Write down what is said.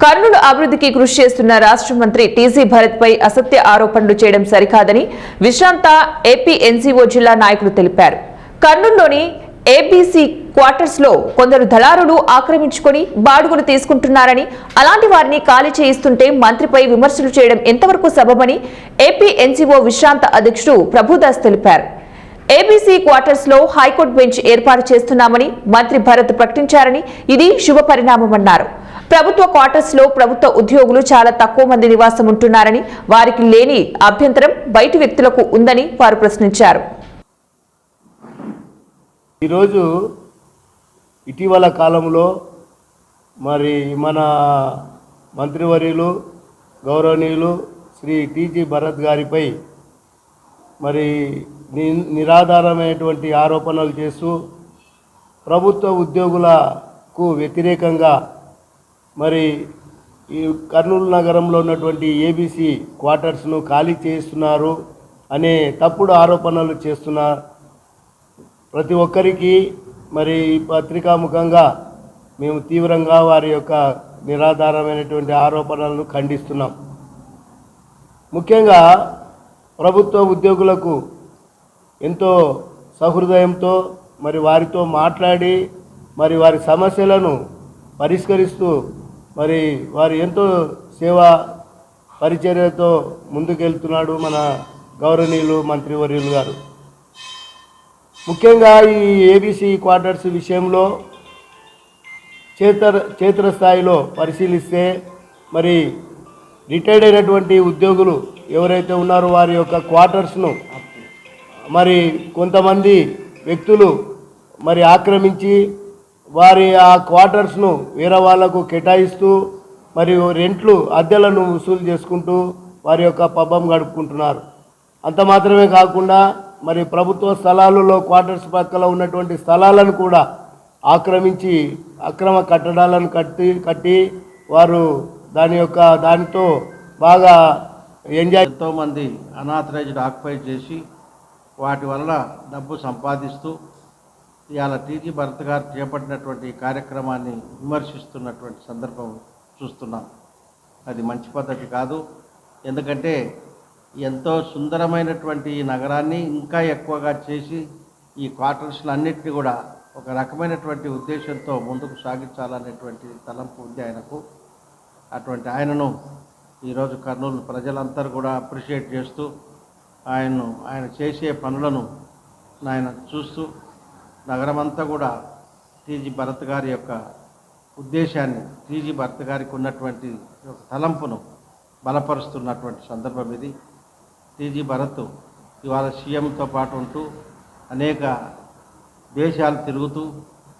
కర్నూలు అభివృద్ధికి కృషి చేస్తున్న రాష్ట్ర మంత్రి టీజీ భరత్ పై అసత్య ఆరోపణలు చేయడం సరికాదని విశ్రాంత ఏపీ ఎన్సీఓ జిల్లా నాయకులు తెలిపారు. కర్నూలులోని ఏబీసీ క్వార్టర్స్ లో కొందరు దళారులు ఆక్రమించుకొని బాడుగులు తీసుకుంటున్నారని, అలాంటి వారిని ఖాళీ చేయిస్తుంటే మంత్రిపై విమర్శలు చేయడం ఎంతవరకు సబబని ఏపీ ఎన్సీఓ విశ్రాంత అధ్యక్షుడు ప్రభుదాస్ తెలిపారు. ఏబీసీ క్వార్టర్స్ లో హైకోర్టు బెంచ్ ఏర్పాటు చేస్తున్నామని మంత్రి భరత్ ప్రకటించారని, ఇది శుభ పరిణామమన్నారు. ప్రభుత్వ క్వార్టర్స్ లో ప్రభుత్వ ఉద్యోగులు చాలా తక్కువ మంది నివాసం ఉంటున్నారని, వారికి లేని అభ్యంతరం బయటి వ్యక్తులకు ఉందని వారు ప్రశ్నించారు. ఈరోజు ఇటీవల కాలంలో మరి మన మంత్రివర్యులు గౌరవనీయులు శ్రీ టీజీ భరత్ గారిపై మరి నిరాధారమైనటువంటి ఆరోపణలు చేస్తూ ప్రభుత్వ ఉద్యోగులకు వ్యతిరేకంగా మరి ఈ కర్నూలు నగరంలో ఉన్నటువంటి ఏబీసీ క్వార్టర్స్ను ఖాళీ చేస్తున్నారు అనే తప్పుడు ఆరోపణలు చేస్తున్న ప్రతి ఒక్కరికి మరి పత్రికాముఖంగా మేము తీవ్రంగా వారి యొక్క నిరాధారమైనటువంటి ఆరోపణలను ఖండిస్తున్నాం. ముఖ్యంగా ప్రభుత్వ ఉద్యోగులకు ఎంతో సహృదయంతో మరి వారితో మాట్లాడి మరి వారి సమస్యలను పరిష్కరిస్తూ మరి వారు ఎంతో సేవా పరిచర్యతో ముందుకెళ్తున్నాడు మన గౌరవనీయులు మంత్రివర్యులు గారు. ముఖ్యంగా ఈ ఏబీసీ క్వార్టర్స్ విషయంలో క్షేత్రస్థాయిలో పరిశీలిస్తే మరి రిటైర్డ్ అయినటువంటి ఉద్యోగులు ఎవరైతే ఉన్నారో వారి యొక్క క్వార్టర్స్ను మరి కొంతమంది వ్యక్తులు మరి ఆక్రమించి వారి ఆ క్వార్టర్స్ను వేరే వాళ్లకు కేటాయిస్తూ మరియు రెంట్లు అద్దెలను వసూలు చేసుకుంటూ వారి యొక్క పబ్బం గడుపుకుంటున్నారు. అంత మాత్రమే కాకుండా మరి ప్రభుత్వ స్థలాలలో క్వార్టర్స్ పక్కల ఉన్నటువంటి స్థలాలను కూడా ఆక్రమించి అక్రమ కట్టడాలను కట్టి వారు దానితో బాగా ఎంజాయ్. ఎంతోమంది అనాథరైజ్డ్ ఆక్యుపై చేసి వాటి వల్ల డబ్బు సంపాదిస్తూ ఇవాళ టీజీ భరత్ గారు చేపట్టినటువంటి కార్యక్రమాన్ని విమర్శిస్తున్నటువంటి సందర్భం చూస్తున్నాం. అది మంచి పద్ధతి కాదు. ఎందుకంటే ఎంతో సుందరమైనటువంటి ఈ నగరాన్ని ఇంకా ఎక్కువగా చేసి ఈ క్వార్టర్స్లన్నింటినీ కూడా ఒక రకమైనటువంటి ఉద్దేశంతో ముందుకు సాగించాలనేటువంటి తలంపు ఉంది ఆయనకు. అటువంటి ఆయనను ఈరోజు కర్నూలు ప్రజలందరూ కూడా అప్రిషియేట్ చేస్తూ ఆయన చేసే పనులను ఆయన చూస్తూ నగరమంతా కూడా టీజీ భరత్ గారి యొక్క ఉద్దేశాన్ని, టీజీ భరత్ గారికి ఉన్నటువంటి తలంపును బలపరుస్తున్నటువంటి సందర్భం ఇది. టీజీ భరత్ ఇవాళ సీఎంతో పాటు ఉంటూ అనేక దేశాలు తిరుగుతూ